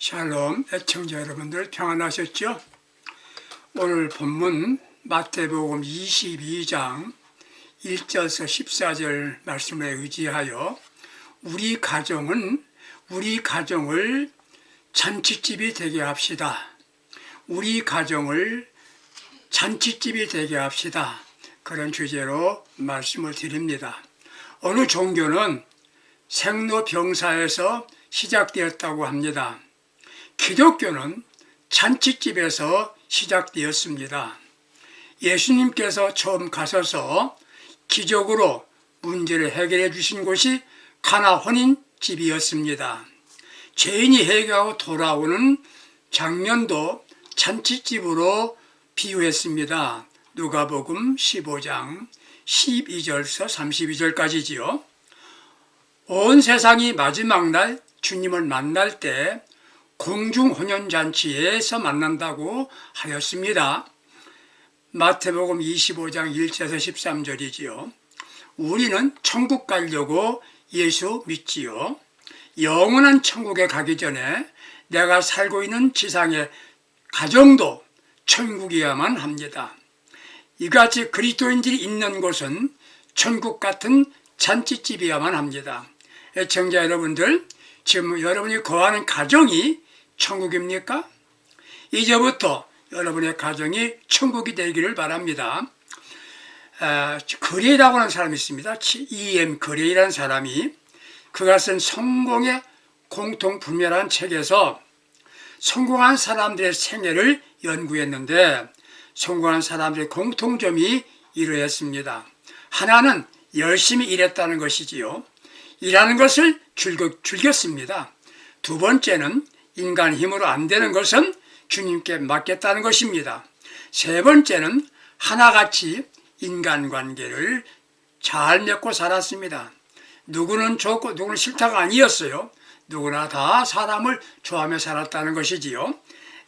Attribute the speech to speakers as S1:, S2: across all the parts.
S1: 샬롬 애청자 여러분들 평안하셨죠? 오늘 본문 마태복음 22장 1절에서 14절 말씀에 의지하여 우리 가정을 잔치집이 되게 합시다. 우리 가정을 잔치집이 되게 합시다. 그런 주제로 말씀을 드립니다. 어느 종교는 생로병사에서 시작되었다고 합니다. 기독교는 잔치집에서 시작되었습니다. 예수님께서 처음 가셔서 기적으로 문제를 해결해 주신 곳이 가나 혼인집이었습니다. 죄인이 회개하고 돌아오는 장면도 잔치집으로 비유했습니다. 누가복음 15장 12절에서 32절까지지요. 온 세상이 마지막 날 주님을 만날 때 공중혼연잔치에서 만난다고 하였습니다. 마태복음 25장 1절에서 13절이지요. 우리는 천국 가려고 예수 믿지요. 영원한 천국에 가기 전에 내가 살고 있는 지상의 가정도 천국이어야만 합니다. 이같이 그리스도인들이 있는 곳은 천국 같은 잔치집이어야만 합니다. 애청자 여러분들, 지금 여러분이 거하는 가정이 천국입니까? 이제부터 여러분의 가정이 천국이 되기를 바랍니다. 그레이라고 하는 사람이 있습니다. E.M. 그레이라는 사람이 그가 쓴 성공의 공통분멸한 책에서 성공한 사람들의 생애를 연구했는데 성공한 사람들의 공통점이 이러했습니다. 하나는 열심히 일했다는 것이지요. 일하는 것을 즐겼습니다. 두 번째는 인간 힘으로 안 되는 것은 주님께 맡겼다는 것입니다. 세 번째는 하나같이 인간관계를 잘 맺고 살았습니다. 누구는 좋고 누구는 싫다가 아니었어요. 누구나 다 사람을 좋아하며 살았다는 것이지요.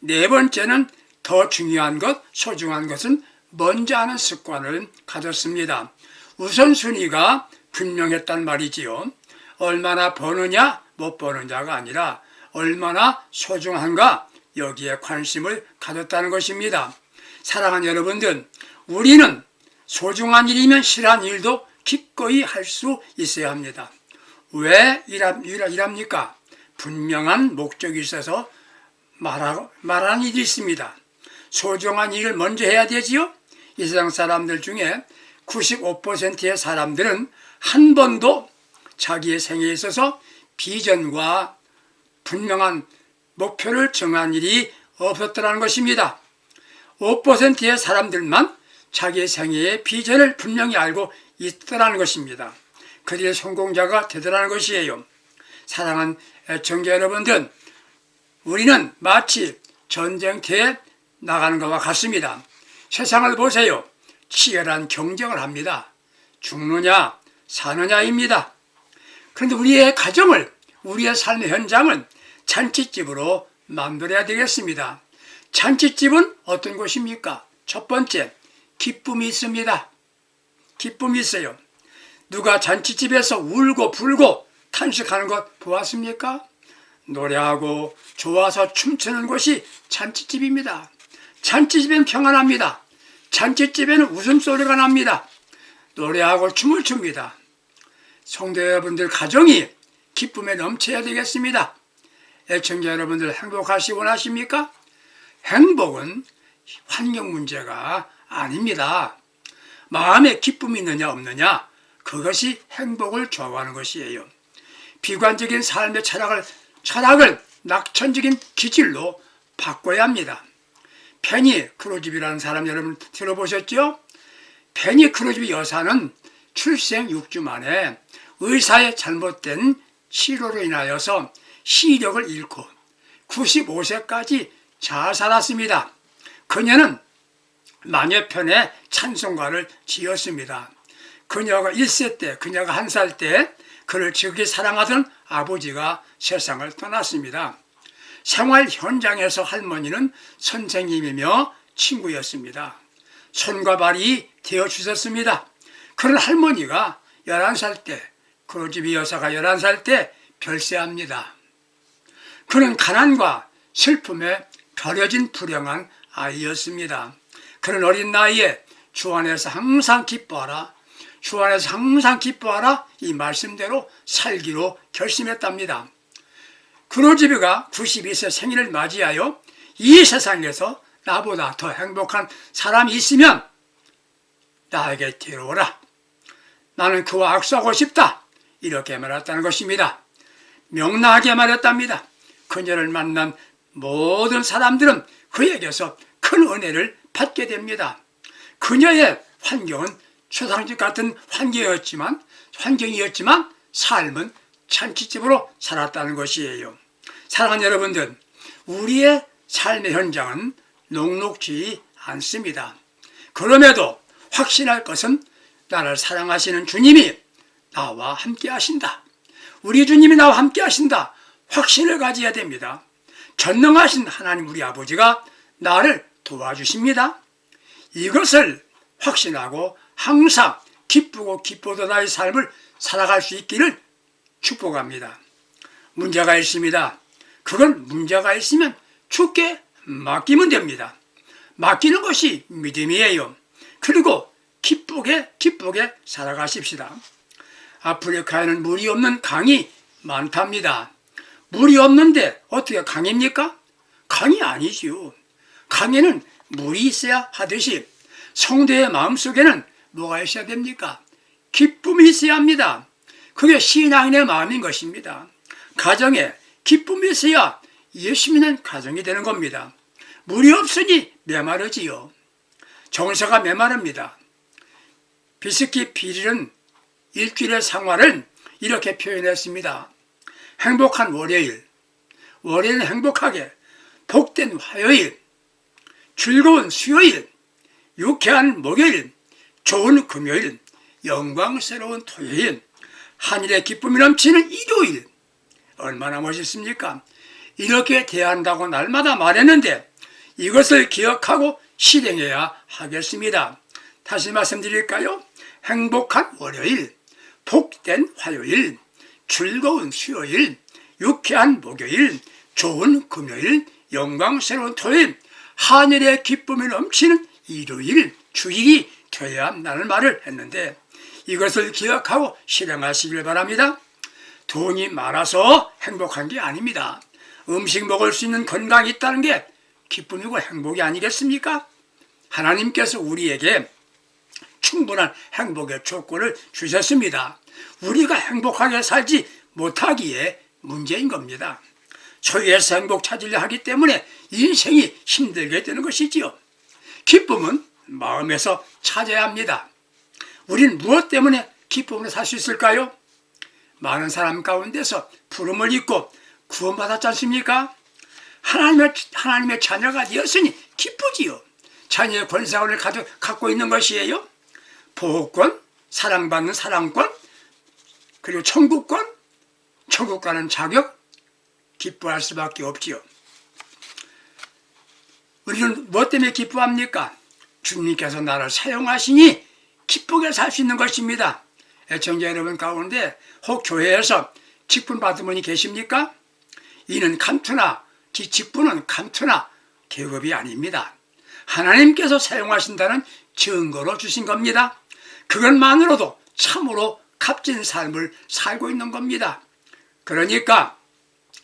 S1: 네 번째는 더 중요한 것, 소중한 것은 먼저 하는 습관을 가졌습니다. 우선순위가 분명했단 말이지요. 얼마나 버느냐 못 버느냐가 아니라 얼마나 소중한가 여기에 관심을 가졌다는 것입니다. 사랑하는 여러분들, 우리는 소중한 일이면 싫어하는 일도 기꺼이 할 수 있어야 합니다. 왜 일합니까? 분명한 목적이 있어서 말하는 일이 있습니다. 소중한 일을 먼저 해야 되지요? 이 세상 사람들 중에 95%의 사람들은 한 번도 자기의 생애에 있어서 비전과 분명한 목표를 정한 일이 없었다는 것입니다. 5%의 사람들만 자기의 생애의 비전을 분명히 알고 있더라는 것입니다. 그들의 성공자가 되더라는 것이에요. 사랑하는 애청자 여러분들, 우리는 마치 전쟁터에 나가는 것과 같습니다. 세상을 보세요. 치열한 경쟁을 합니다. 죽느냐 사느냐입니다. 그런데 우리의 가정을, 우리의 삶의 현장을 잔치집으로 만들어야 되겠습니다. 잔치집은 어떤 곳입니까? 첫 번째, 기쁨이 있습니다. 기쁨이 있어요. 누가 잔치집에서 울고 불고 탄식하는 것 보았습니까? 노래하고 좋아서 춤추는 곳이 잔치집입니다. 잔치집엔 평안합니다. 잔치집에는 웃음소리가 납니다. 노래하고 춤을 춥니다. 성도 여러분들 가정이 기쁨에 넘쳐야 되겠습니다. 애청자 여러분들 행복하시기 원하십니까? 행복은 환경 문제가 아닙니다. 마음에 기쁨이 있느냐 없느냐, 그것이 행복을 좌우하는 것이에요. 비관적인 삶의 철학을 낙천적인 기질로 바꿔야 합니다. 페니 크루즈비라는 사람 여러분 들어보셨죠? 페니 크루즈비 여사는 출생 6주 만에 의사의 잘못된 치료로 인하여서 시력을 잃고 95세까지 잘 살았습니다. 그녀는 마녀편의 찬송가를 지었습니다. 그녀가 1세 때, 그녀가 1살 때 그를 지극히 사랑하던 아버지가 세상을 떠났습니다. 생활 현장에서 할머니는 선생님이며 친구였습니다. 손과 발이 되어주셨습니다. 그런 할머니가 11살 때, 크루즈비 여사가 11살 때 별세합니다. 그는 가난과 슬픔에 버려진 불행한 아이였습니다. 그는 어린 나이에 주 안에서 항상 기뻐하라, 주 안에서 항상 기뻐하라 이 말씀대로 살기로 결심했답니다. 그로즈비가 92세 생일을 맞이하여 이 세상에서 나보다 더 행복한 사람이 있으면 나에게 데려오라, 나는 그와 악수하고 싶다, 이렇게 말했다는 것입니다. 명랑하게 말했답니다. 그녀를 만난 모든 사람들은 그에게서 큰 은혜를 받게 됩니다. 그녀의 환경은 초상집 같은 환경이었지만 삶은 잔치집으로 살았다는 것이에요. 사랑하는 여러분들, 우리의 삶의 현장은 녹록지 않습니다. 그럼에도 확신할 것은 나를 사랑하시는 주님이 나와 함께 하신다, 우리 주님이 나와 함께 하신다, 확신을 가져야 됩니다. 전능하신 하나님 우리 아버지가 나를 도와주십니다. 이것을 확신하고 항상 기쁘고 기쁘던 나의 삶을 살아갈 수 있기를 축복합니다. 문제가 있습니다. 그건 문제가 있으면 주께 맡기면 됩니다. 맡기는 것이 믿음이에요. 그리고 기쁘게 살아가십시다. 아프리카에는 물이 없는 강이 많답니다. 물이 없는데 어떻게 강입니까? 강이 아니지요. 강에는 물이 있어야 하듯이 성도의 마음속에는 뭐가 있어야 됩니까? 기쁨이 있어야 합니다. 그게 신앙인의 마음인 것입니다. 가정에 기쁨이 있어야 예수 믿는 가정이 되는 겁니다. 물이 없으니 메마르지요. 정서가 메마릅니다. 비스키 필은 일주일의 생활을 이렇게 표현했습니다. 행복한 월요일, 월요일은 행복하게, 복된 화요일, 즐거운 수요일, 유쾌한 목요일, 좋은 금요일, 영광스러운 토요일, 하늘의 기쁨이 넘치는 일요일. 얼마나 멋있습니까? 이렇게 대한다고 날마다 말했는데 이것을 기억하고 실행해야 하겠습니다. 다시 말씀드릴까요? 행복한 월요일, 복된 화요일, 즐거운 수요일, 유쾌한 목요일, 좋은 금요일, 영광스러운 토요일, 하늘의 기쁨이 넘치는 일요일, 주일이 되어야 한다는 말을 했는데 이것을 기억하고 실행하시길 바랍니다. 돈이 많아서 행복한 게 아닙니다. 음식 먹을 수 있는 건강이 있다는 게 기쁨이고 행복이 아니겠습니까? 하나님께서 우리에게 충분한 행복의 조건을 주셨습니다. 우리가 행복하게 살지 못하기에 문제인 겁니다. 소유에서 행복 찾으려 하기 때문에 인생이 힘들게 되는 것이지요. 기쁨은 마음에서 찾아야 합니다. 우리는 무엇 때문에 기쁨으로 살 수 있을까요? 많은 사람 가운데서 부름을 입고 구원받았지 않습니까? 하나님의 자녀가 되었으니 기쁘지요. 자녀의 권세권을 갖고 있는 것이에요. 보호권, 사랑받는 사랑권, 그리고 천국권, 천국 가는 자격, 기뻐할 수밖에 없지요. 우리는 무엇 때문에 기뻐합니까? 주님께서 나를 사용하시니 기쁘게 살 수 있는 것입니다. 애청자 여러분 가운데 혹 교회에서 직분 받은 분이 계십니까? 이는 감투나 직분은 감투나 계급이 아닙니다. 하나님께서 사용하신다는 증거로 주신 겁니다. 그것만으로도 참으로 값진 삶을 살고 있는 겁니다. 그러니까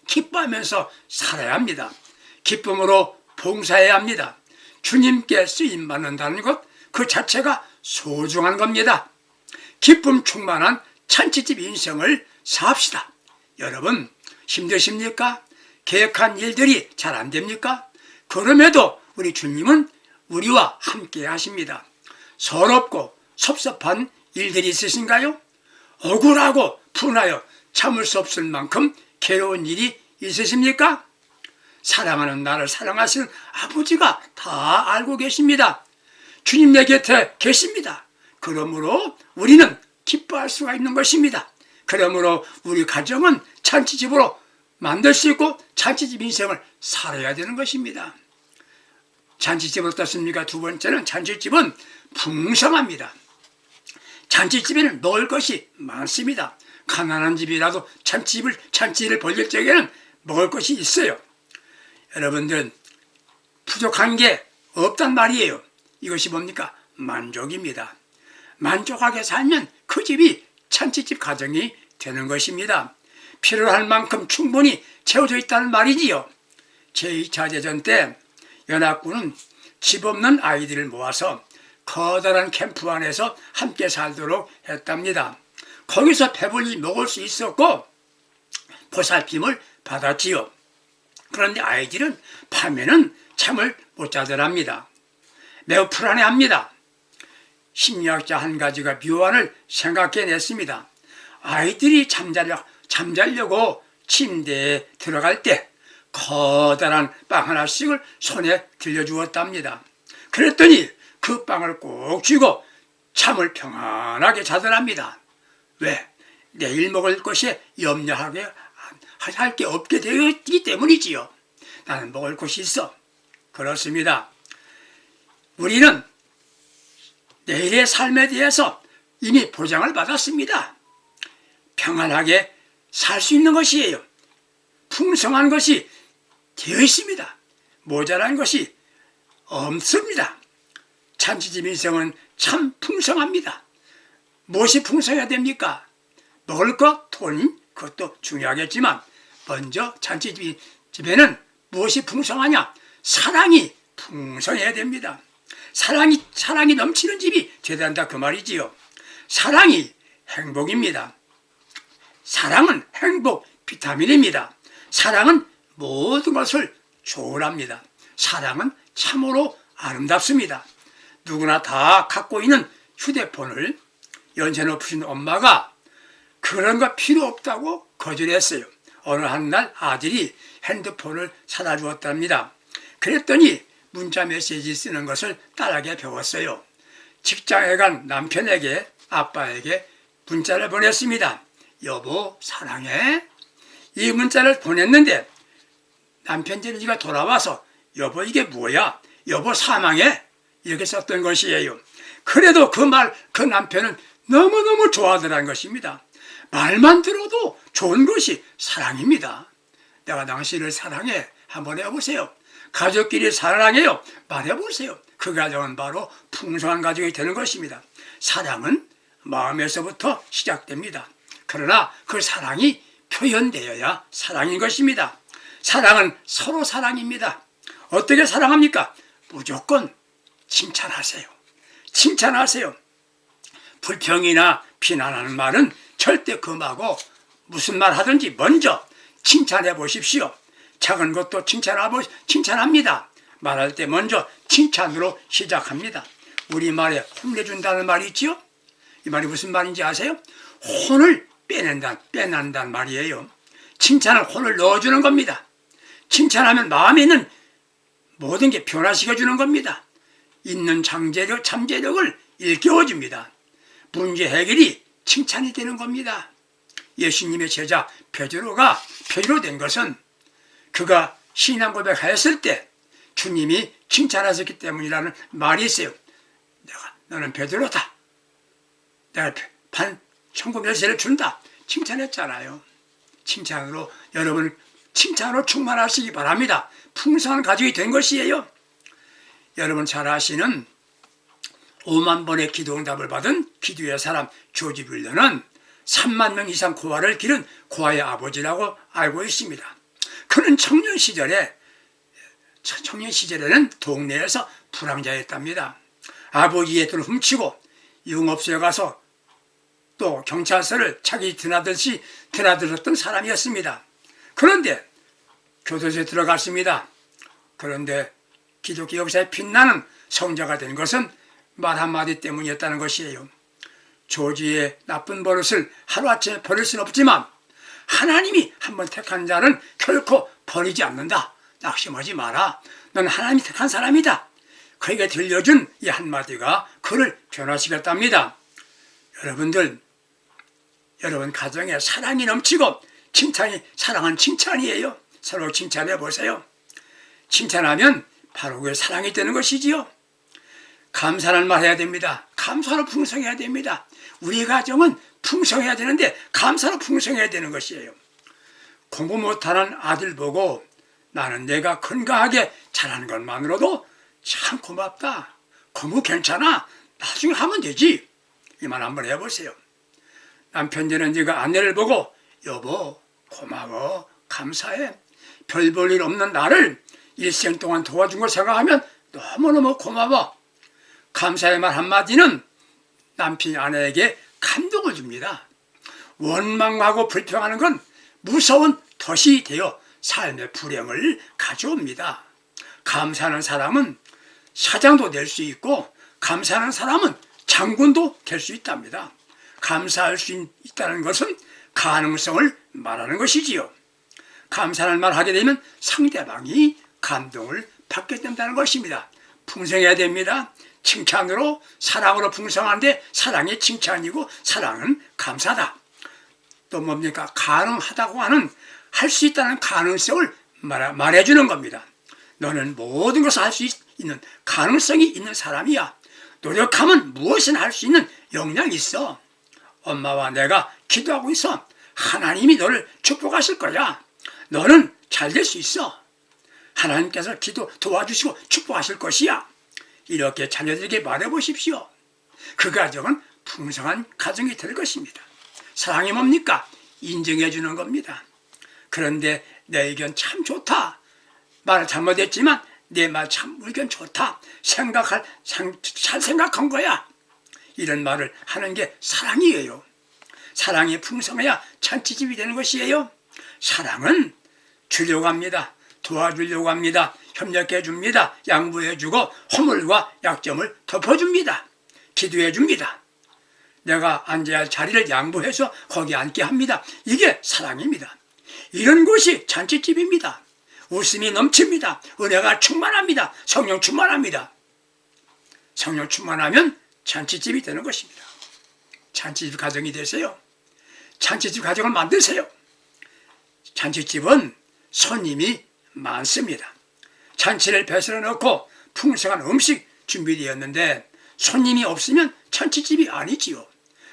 S1: 기뻐하면서 살아야 합니다. 기쁨으로 봉사해야 합니다. 주님께 쓰임받는다는 것 그 자체가 소중한 겁니다. 기쁨 충만한 잔치집 인생을 삽시다. 여러분 힘드십니까? 계획한 일들이 잘 안 됩니까? 그럼에도 우리 주님은 우리와 함께 하십니다. 서럽고 섭섭한 일들이 있으신가요? 억울하고 분하여 참을 수 없을 만큼 괴로운 일이 있으십니까? 사랑하는 나를 사랑하시는 아버지가 다 알고 계십니다. 주님 내 곁에 계십니다. 그러므로 우리는 기뻐할 수가 있는 것입니다. 그러므로 우리 가정은 잔치집으로 만들 수 있고 잔치집 인생을 살아야 되는 것입니다. 잔치집은 어떻습니까? 두 번째는 잔치집은 풍성합니다. 잔치집에는 먹을 것이 많습니다. 가난한 집이라도 잔치를 벌릴 적에는 먹을 것이 있어요. 여러분들은 부족한 게 없단 말이에요. 이것이 뭡니까? 만족입니다. 만족하게 살면 그 집이 잔치집 가정이 되는 것입니다. 필요할 만큼 충분히 채워져 있다는 말이지요. 제2차 대전 때 연합군은 집 없는 아이들을 모아서 커다란 캠프 안에서 함께 살도록 했답니다. 거기서 배불리 먹을 수 있었고 보살핌을 받았지요. 그런데 아이들은 밤에는 잠을 못 자더랍니다. 매우 불안해합니다. 심리학자 한 가지가 묘안을 생각해냈습니다. 아이들이 잠자려고 침대에 들어갈 때 커다란 빵 하나씩을 손에 들려주었답니다. 그랬더니 그 빵을 꼭 쥐고 잠을 평안하게 자더랍니다. 왜? 내일 먹을 것에 염려하게 할 게 없게 되었기 때문이지요. 나는 먹을 것이 있어. 그렇습니다. 우리는 내일의 삶에 대해서 이미 보장을 받았습니다. 평안하게 살 수 있는 것이에요. 풍성한 것이 되어 있습니다. 모자란 것이 없습니다. 잔치집 인생은 참 풍성합니다. 무엇이 풍성해야 됩니까? 먹을 것, 돈, 그것도 중요하겠지만 먼저 잔치집에는 무엇이 풍성하냐? 사랑이 풍성해야 됩니다. 사랑이 넘치는 집이 되어야 한다 그 말이지요. 사랑이 행복입니다. 사랑은 행복 비타민입니다. 사랑은 모든 것을 조울합니다. 사랑은 참으로 아름답습니다. 누구나 다 갖고 있는 휴대폰을 연세 높으신 엄마가 그런 거 필요 없다고 거절했어요. 어느 한 날 아들이 핸드폰을 사다 주었답니다. 그랬더니 문자 메시지 쓰는 것을 딸에게 배웠어요. 직장에 간 남편에게 아빠에게 문자를 보냈습니다. 여보 사랑해. 이 문자를 보냈는데 남편 제니가 돌아와서 여보 이게 뭐야? 여보 사망해. 이렇게 썼던 것이에요. 그래도 그 남편은 너무너무 좋아하더라는 것입니다. 말만 들어도 좋은 것이 사랑입니다. 내가 당신을 사랑해. 한번 해보세요. 가족끼리 사랑해요. 말해보세요. 그 가정은 바로 풍성한 가족이 되는 것입니다. 사랑은 마음에서부터 시작됩니다. 그러나 그 사랑이 표현되어야 사랑인 것입니다. 사랑은 서로 사랑입니다. 어떻게 사랑합니까? 무조건 칭찬하세요. 칭찬하세요. 불평이나 비난하는 말은 절대 금하고 무슨 말 하든지 먼저 칭찬해 보십시오. 작은 것도 칭찬합니다. 말할 때 먼저 칭찬으로 시작합니다. 우리말에 혼내준다는 말이 있지요? 이 말이 무슨 말인지 아세요? 혼을 빼낸다는 말이에요. 칭찬은 혼을 넣어주는 겁니다. 칭찬하면 마음에 있는 모든 게 변화시켜주는 겁니다. 있는 잠재력을 일깨워줍니다. 문제 해결이 칭찬이 되는 겁니다. 예수님의 제자 베드로가 베드로 된 것은 그가 신앙 고백하였을 때 주님이 칭찬하셨기 때문이라는 말이 있어요. 너는 베드로다. 내가 천국 열쇠를 준다. 칭찬했잖아요. 칭찬으로 여러분 칭찬으로 충만하시기 바랍니다. 풍성한 가족이 된 것이에요. 여러분 잘 아시는 5만 번의 기도응답을 받은 기도의 사람 조지 뮬러는 3만 명 이상 고아를 기른 고아의 아버지라고 알고 있습니다. 그는 청년 시절에는 동네에서 불황자였답니다. 아버지의 돈을 훔치고 영업소에 가서 또 경찰서를 차기 드나들었던 사람이었습니다. 그런데 교도소에 들어갔습니다. 그런데 기독교 역사에 빛나는 성자가 된 것은 말 한마디 때문이었다는 것이에요. 조지의 나쁜 버릇을 하루아침에 버릴 수는 없지만 하나님이 한번 택한 자는 결코 버리지 않는다. 낙심하지 마라. 넌 하나님이 택한 사람이다. 그에게 들려준 이 한마디가 그를 변화시켰답니다. 여러분 가정에 사랑이 넘치고 사랑은 칭찬이에요. 서로 칭찬해 보세요. 칭찬하면 바로 그게 사랑이 되는 것이지요. 감사를 말해야 됩니다. 감사로 풍성해야 됩니다. 우리 가정은 풍성해야 되는데 감사로 풍성해야 되는 것이에요. 공부 못하는 아들 보고 나는 내가 건강하게 자라는 것만으로도 참 고맙다. 공부 괜찮아. 나중에 하면 되지. 이 말 한번 해보세요. 남편 되는 네가 아내를 보고 여보 고마워 감사해. 별 볼 일 없는 나를 일생 동안 도와준 걸 생각하면 너무너무 고마워. 감사의 말 한마디는 남편이 아내에게 감동을 줍니다. 원망하고 불평하는 건 무서운 덫이 되어 삶의 불행을 가져옵니다. 감사하는 사람은 사장도 될 수 있고 감사하는 사람은 장군도 될 수 있답니다. 감사할 수 있다는 것은 가능성을 말하는 것이지요. 감사하는 말을 하게 되면 상대방이 감동을 받게 된다는 것입니다. 풍성해야 됩니다. 칭찬으로 사랑으로 풍성한데 사랑이 칭찬이고 사랑은 감사다. 또 뭡니까? 가능하다고 하는 할 수 있다는 가능성을 말해주는 겁니다. 너는 모든 것을 할 수 있는 가능성이 있는 사람이야. 노력하면 무엇이나 할 수 있는 역량이 있어. 엄마와 내가 기도하고 있어. 하나님이 너를 축복하실 거야. 너는 잘 될 수 있어. 하나님께서 도와주시고 축복하실 것이야. 이렇게 자녀들에게 말해보십시오. 그 가정은 풍성한 가정이 될 것입니다. 사랑이 뭡니까? 인정해 주는 겁니다. 그런데 내 의견 참 좋다. 말을 잘못했지만 내 말 참 의견 좋다. 잘 생각한 거야. 이런 말을 하는 게 사랑이에요. 사랑이 풍성해야 잔치집이 되는 것이에요. 사랑은 주려고 합니다. 도와주려고 합니다. 협력해 줍니다. 양보해 주고 허물과 약점을 덮어줍니다. 기도해 줍니다. 내가 앉아야 할 자리를 양보해서 거기 앉게 합니다. 이게 사랑입니다. 이런 곳이 잔치집입니다. 웃음이 넘칩니다. 은혜가 충만합니다. 성령 충만합니다. 성령 충만하면 잔치집이 되는 것입니다. 잔치집 가정이 되세요. 잔치집 가정을 만드세요. 잔치집은 손님이 많습니다. 잔치를 배설해 놓고 풍성한 음식 준비되었는데 손님이 없으면 잔치집이 아니지요.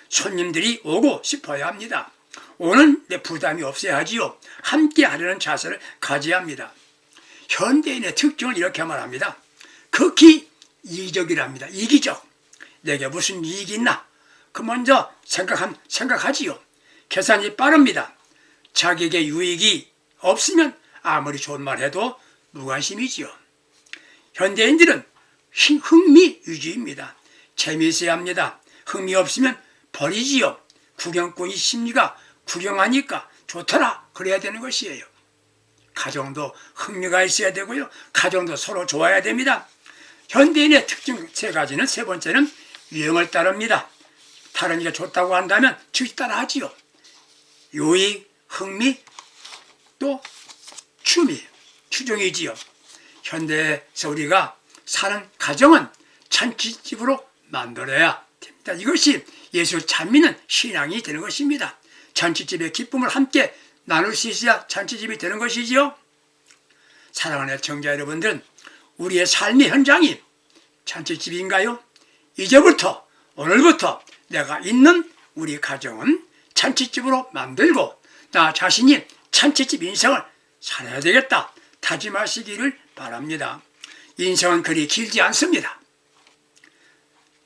S1: 손님들이 오고 싶어야 합니다. 오는 내 부담이 없어야 하지요. 함께 하려는 자세를 가져야 합니다. 현대인의 특징을 이렇게 말합니다. 극히 이기적이랍니다. 이기적. 내게 무슨 이익이 있나? 그 먼저 생각하지요. 계산이 빠릅니다. 자기에게 유익이 없으면 아무리 좋은 말 해도 무관심이지요. 현대인들은 흥미위주의입니다. 재미있어야 합니다. 흥미 없으면 버리지요. 구경꾼이 심리가 구경하니까 좋더라 그래야 되는 것이에요. 가정도 흥미가 있어야 되고요. 가정도 서로 좋아야 됩니다. 현대인의 특징 세 가지는 세 번째는 유행을 따릅니다. 다른 이가 좋다고 한다면 즉시 따라하지요. 유익, 흥미, 또 취미, 추종이지요. 현대에서 우리가 사는 가정은 잔치집으로 만들어야 됩니다. 이것이 예수 잘 믿는 신앙이 되는 것입니다. 잔치집의 기쁨을 함께 나눌 수 있어야 잔치집이 되는 것이지요. 사랑하는 애청자 여러분들, 우리의 삶의 현장이 잔치집인가요? 이제부터 오늘부터 내가 있는 우리 가정은 잔치집으로 만들고 나 자신이 잔치집 인생을 살아야 되겠다 다짐하시기를 바랍니다. 인생은 그리 길지 않습니다.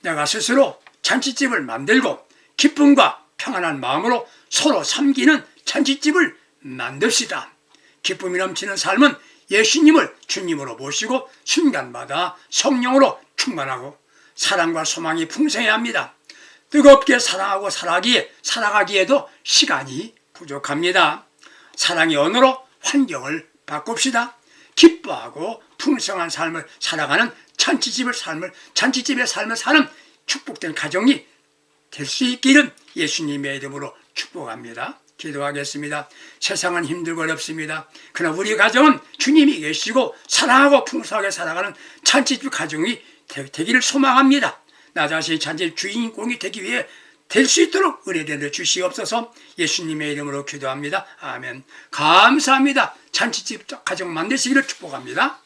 S1: 내가 스스로 잔치집을 만들고 기쁨과 평안한 마음으로 서로 섬기는 잔치집을 만듭시다. 기쁨이 넘치는 삶은 예수님을 주님으로 모시고 순간마다 성령으로 충만하고 사랑과 소망이 풍성해야 합니다. 뜨겁게 사랑하고 살아가기에도 시간이 부족합니다. 사랑의 언어로 환경을 바꿉시다. 기뻐하고 풍성한 삶을 살아가는 잔치집의 삶을 사는 축복된 가정이 될 수 있기를 예수님의 이름으로 축복합니다. 기도하겠습니다. 세상은 힘들고 어렵습니다. 그러나 우리 가정은 주님이 계시고 사랑하고 풍성하게 살아가는 잔치집 가정이 되기를 소망합니다. 나 자신이 잔치집 주인공이 되기 위해 될 수 있도록 은혜를 주시옵소서. 예수님의 이름으로 기도합니다. 아멘. 감사합니다. 잔치집 가정 만드시기를 축복합니다.